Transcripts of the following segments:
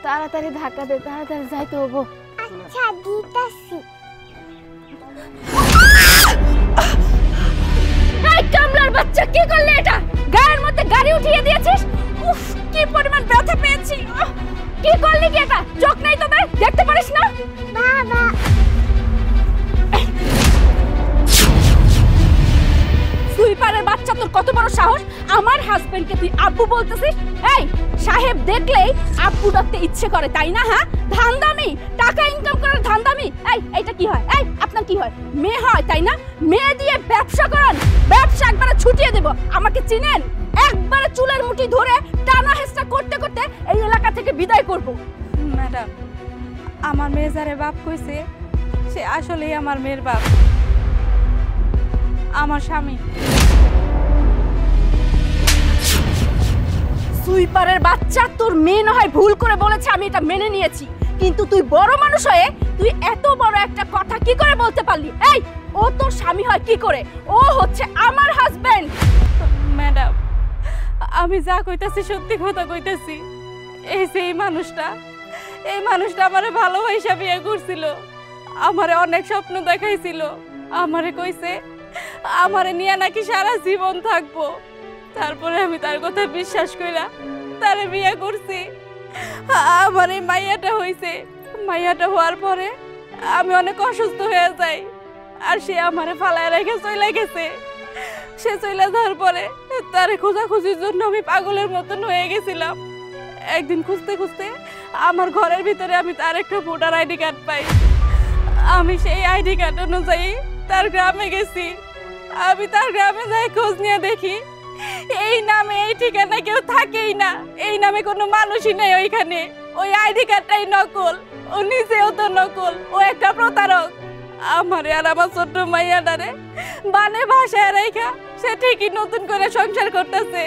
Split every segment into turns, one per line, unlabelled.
তাড়াতাড়ি ধাক্কা দে, তাড়াতাড়ি যাইতে হবো।
আচ্ছা দিতাছি।
এই কামলার বাচ্চা, কি করলে এটা? গায়ের মধ্যে গাড়ি উঠিয়ে দিয়েছিস। উফ, কি পরিমাণ ব্যথা পেয়েছি। কি করলি কি এটা? চোখ নেই তোদের, দেখতে পারিস না?
বাবা
সুইপারের বাচ্চা, তোর কত বড় সাহস আমার হাজবেন্ডকে তুই আব্বু বলতেছিস? এই সাহেব দেখলেই আব্বু ডাকতে ইচ্ছে করে, তাই না? হ্যাঁ, ধান্দামি, টাকা ইনকাম করার ধান্দামি। এই এইটা কি হয়? এই আপনার কি হয়? মেয়ে হয় তাই না? মেয়ে দিয়ে ব্যবসা করেন, ব্যবসা একবারে ছুটিয়ে দেব। আমাকে চিনেন? একবারে চুলের মুঠি ধরে টানা হেঁচড়া করতে করতে এই এলাকা থেকে বিদায় করব।
ম্যাডাম, আমার মেয়ে যারে বাপ কইছে সে আসলেই আমার মেয়ের বাপ, আমার স্বামী।
সুইপারের বাচ্চা, তোর মেয়ে না হয় ভুল করে বলেছে, আমি এটা মেনে নিয়েছি, কিন্তু তুই বড় মানুষ হয়ে তুই এত বড় একটা কথা কি করে বলতে পারলি? এই ও তোর স্বামী হয় কি করে? ও হচ্ছে আমার হাজবেন্ড।
ম্যাডাম, আমি যা কইতাছি সত্যি কথা কইতাছি। এই যে এই মানুষটা আমারে ভালোবাসা বিয়ে করছিল, আমারে অনেক স্বপ্ন দেখাইছিল, আমারে কইছে আমারে নিয়ে নাকি সারা জীবন থাকবো। তারপরে আমি তার কথা বিশ্বাস কইরা তারে বিয়ে করছি। আমার এই মাইয়াটা হইছে, মাইয়াটা হওয়ার পরে আমি অনেক অসুস্থ হয়ে যাই, আর সে আমারে ফালায় রেখে চলে গেছে। সে চলে যাওয়ার পরে তারে খোঁজাখুঁজির জন্য আমি পাগলের মতন হয়ে গেছিলাম। একদিন খুঁজতে খুঁজতে আমার ঘরের ভিতরে আমি তার একটা ভোটার আইডি কার্ড পাই। আমি সেই আইডি কার্ড অনুযায়ী তার গ্রামে গেছি। আমি তার গ্রামে যাই খোঁজ নিয়ে দেখি এই নামে এই ঠিকানা কেউ থাকেই না, এই নামে কোনো মানুষই নেই ওইখানে। ওই আইডি কার্ডটাই নকল, ও নিজেও তো নকল, ও একটা প্রতারক। আমারে আর আমার ছোট্ট মাইয়াটারে বানে ভাষায় রেখা সে ঠিকই নতুন করে সংসার করতেছে।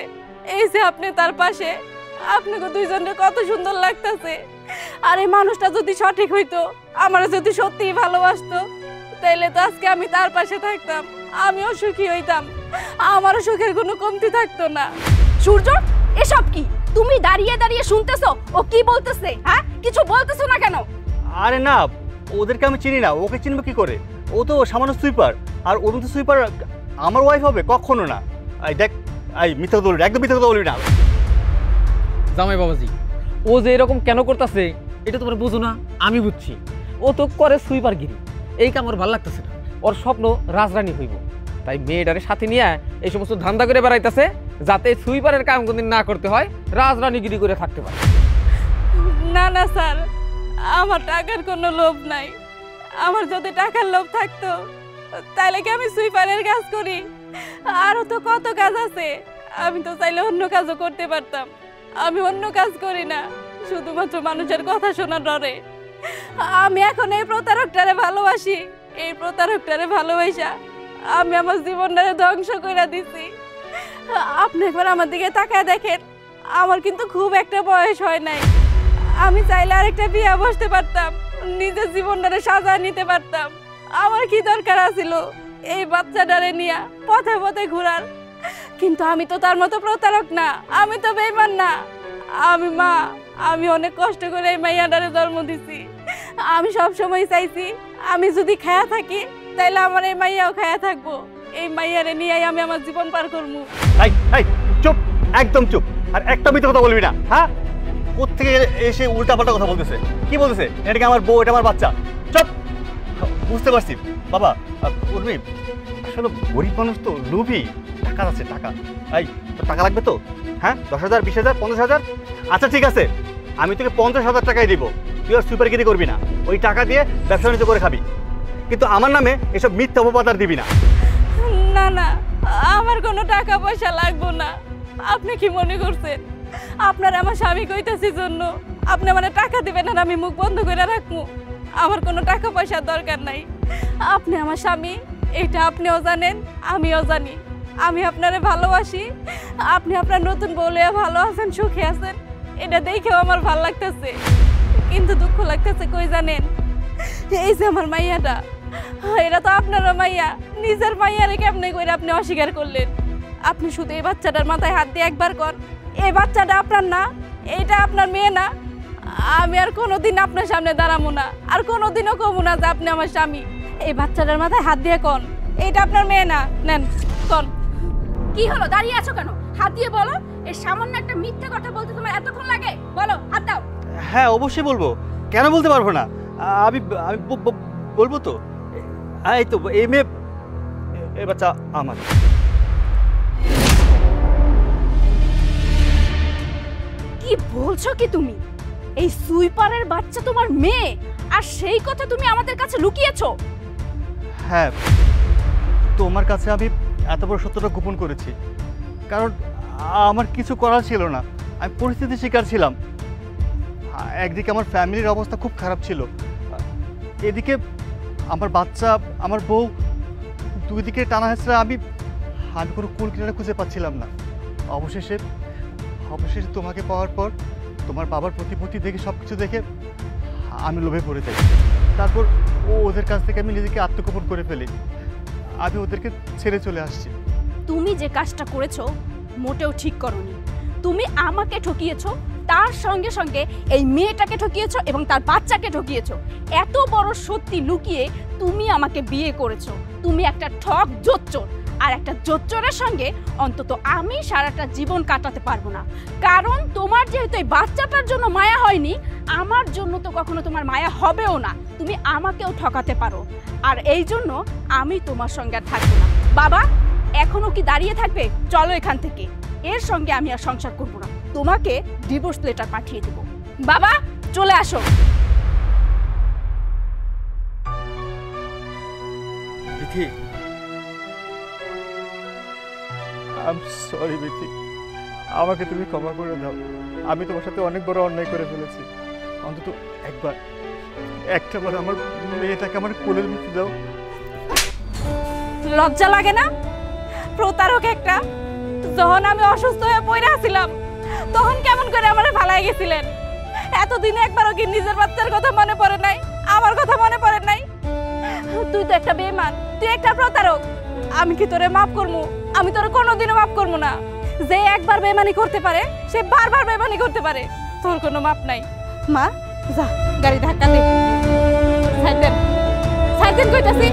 এই যে আপনি তার পাশে, আপনাকে দুইজনের কত সুন্দর লাগতেছে। আর এই মানুষটা যদি সঠিক হইতো, আমার যদি সত্যিই ভালোবাসতো, তাইলে তো আজকে আমি তার পাশে থাকতাম, আমিও সুখী হইতাম, আমারও সুখের কোনো কমতি থাকতো না।
সূর্য, এসব কি? তুমি দাঁড়িয়ে দাঁড়িয়ে শুনতেছো ও কি বলতেছে? হ্যাঁ, কিছু বলতেছো না কেন?
আরে না, ওদেরকে আমি চিনি না, ওকে চিনবো কি করে? ও তো সামান্য সুইপার, আর ওর মতো সুইপার আমার ওয়াইফ হবে? কখনো না। এই দেখ, এই মিথ্যা কথা বলবি না, একদম মিথ্যা কথা বলবি না।
জামাই বাবাজি, ও যে এরকম কেন করতেছে এটা তোমরা বুঝো না, আমি বুঝছি। ও তো করে সুইপারগিরি, এই কাম ওর ভালো লাগতেছে না। ওর স্বপ্ন রাজরানী হইব, তাই মেয়েটারে সাথে নিয়ে এই সমস্ত ধান্দা করে বেড়াইতেছে, যাতে সুইপারের কাম কোনদিন না করতে হয়, রাজরানীগিরি করে থাকতে পারে।
না না স্যার, আমার টাকার কোনো লোভ নাই। আমার যদি টাকার লোভ থাকতো তাহলে কি আমি সুইপারের কাজ করি? আরও তো কত কাজ আছে, আমি তো চাইলে অন্য কাজও করতে পারতাম। আমি অন্য কাজ করি না, শুধুমাত্র মানুষের কথা শোনার ডরে। আমি এখন এই প্রতারকটারে ভালোবাসি, এই প্রতারকটারে ভালোবাসা আমি আমার জীবনটারে ধ্বংস করে দিছি। আপনি একবার আমার দিকে তাকায় দেখেন, আমার কিন্তু খুব একটা বয়স হয় নাই। আমি চাইলে আরেকটা বিয়ে বসতে পারতাম, নিজের জীবনটারে সাজা নিতে পারতাম। আমার কি দরকার আছিল এই বাচ্চাটারে নিয়ে পথে পথে ঘোরার? কিন্তু আমি তো তার মতো প্রতারক না, আমি তো বেঈমান না। আমি অনেক কষ্ট করে এই মাইয়াটারে জন্ম দিছি। আমি সব সময় চাইছি আমি যদি খায়া থাকি তাইলে আমার এই মাইয়াও খায়া থাকবো। এই মাইয়ারে নিয়েই আমি আমার জীবন পার করবো।
চুপ, একদম চুপ, আর একটা মিথ্যা কথা বলবি না। হ্যাঁ, কোত্থেকে এসে উল্টাপাল্টা কথা বলতেছে? কি বলতেছে? এটা কি আমার বউ, এটা আমার বাচ্চা? চুপ। বুঝতে পারছি বাবা, উর্মি আসলে গরিব মানুষ তো, লোভী, টাকা আছে, টাকা। এই তোর টাকা লাগবে তো? হ্যাঁ, 10,000, 20,000, 50,000? আচ্ছা ঠিক আছে, আমি তোকে 50,000 টাকাই দিব। তুই আর সুইপারগিরি করবি না, ওই টাকা দিয়ে ব্যবসা বাণিজ্য করে খাবি, কিন্তু আমার নামে এসব মিথ্যা অপবাদ আর দিবি না।
না না, আমার কোনো টাকা পয়সা লাগবো না। আপনি কি মনে করছেন আপনার আমার স্বামী কইতাছি জন্য আপনি মানে টাকা দিবেন আর আমি মুখ বন্ধ করে রাখবো? আমার কোনো টাকা পয়সার দরকার নাই। আপনি আমার স্বামী, এটা আপনিও জানেন, আমিও জানি। আমি আপনারে ভালোবাসি, আপনি আপনার নতুন বউলে ভালো আছেন, সুখে আছেন, এটা দেখেও আমার ভালো লাগতেছে। কিন্তু দুঃখ লাগতেছে কই জানেন? এই যে আমার মাইয়াটা, এটা তো আপনারও মাইয়া, নিজের মাইয়ারে কেমনে করে আপনি অস্বীকার করলেন? আপনি শুধু এই বাচ্চাটার মাথায় হাত দিয়ে একবার কর, এই বাচ্চাটা আপনার না, এইটা আপনার মেয়ে না। আমি আর কোনোদিন আপনার সামনে দাঁড়াবো না, আর কোনোদিনও কমু না যে আপনি আমার স্বামী। এই বাচ্চাটার মাথায় হাত দিয়ে কোন এটা আপনার মেয়ে না, নেন কোন।
কি হলো, দাঁড়িয়ে আছো কেন? হাত দিয়ে বলো। এই সামান্য একটা মিথ্যে কথা বলতে তোমার এতক্ষণ লাগে? বলো, হাত দাও।
হ্যাঁ অবশ্যই বলবো, কেন বলতে পারবো না? আমি আমি বলবো তো। এই তো এই মেয়ে, এ বাচ্চা আমার।
কি বলছো কি তুমি? এই সুইপারের বাচ্চা তোমার মেয়ে, আর সেই কথা তুমি আমাদের কাছে লুকিয়েছো?
হ্যাঁ, তোমার কাছে আমি এত বড় সত্যটা গোপন করেছি কারণ আমার কিছু করার ছিল না। আমি পরিস্থিতির শিকার ছিলাম। একদিকে আমার ফ্যামিলির অবস্থা খুব খারাপ ছিল, এদিকে আমার বাচ্চা, আমার বউ, দুই দিকে টানা হেঁচড়া। আমি কোনো কুল কিনারা খুঁজে পাচ্ছিলাম না। অবশেষে তোমাকে পাওয়ার পর, তোমার বাবার প্রতিপত্তি দেখে, সব কিছু দেখে আমি লোভে পড়ে যাই। তারপর ওদের কাছ থেকে আমি নিজেকে আত্মগোপন করে ফেলি। আমি ওদেরকে ছেড়ে চলে আসছি।
তুমি যে কাজটা করেছো মোটেও ঠিক করোনি। তুমি আমাকে ঠকিয়েছো, তার সঙ্গে সঙ্গে এই মেয়েটাকে ঠকিয়েছো এবং তার বাচ্চাকে ঠকিয়েছো। এত বড় সত্যি লুকিয়ে তুমি আমাকে বিয়ে করেছো। তুমি একটা ঠক জোচ্চোর, আর একটা জোচ্চোরের সঙ্গে অন্তত আমি সারাটা জীবন কাটাতে পারবো না। কারণ তোমার যেহেতু এই বাচ্চাটার জন্য মায়া হয়নি, আমার জন্য তো কখনো তোমার মায়া হবেও না। তুমি আমাকেও ঠকাতে পারো, আর এই জন্য আমি তোমার সঙ্গে আর থাকবো না। বাবা, এখনো কি দাঁড়িয়ে থাকবে? চলো এখান থেকে। এর সঙ্গে আমি আর সংসার করবো না। তোমাকে ডিভোর্স লেটার পাঠিয়ে দেব। বাবা, চলে আসো।
Bithi, I am sorry Bithi, আমাকে তুমি ক্ষমা করে দাও। আমি তোমার সাথে অনেক বড় অন্যায় করে ফেলেছি। অন্তত একটাবার আমার মেয়েটাকে আমার কোলে নিতে দাও।
লজ্জা লাগে না? প্রতারক একটা। যখন আমি অসুস্থ হয়ে পড়ে আছিলাম তখন কেমন করে আমারে ফালাই গেছিলেন? এতদিনে একবারও কি নিজের বাচ্চার কথা মনে পড়ে নাই? আমার কথা মনে পড়ে নাই? তুই তো একটা বেঈমান, তুই একটা প্রতারক। আমি কি তোরে মাফ করবো? আমি তোরে কোনোদিনও মাফ করবো না। যে একবার বেঈমানি করতে পারে সে বারবার বেঈমানি করতে পারে। তোর কোনো মাপ নাই। মা, যা গাড়ি ধাক্কা দে। সাইড দেন, সাইড দেন কইতাছি।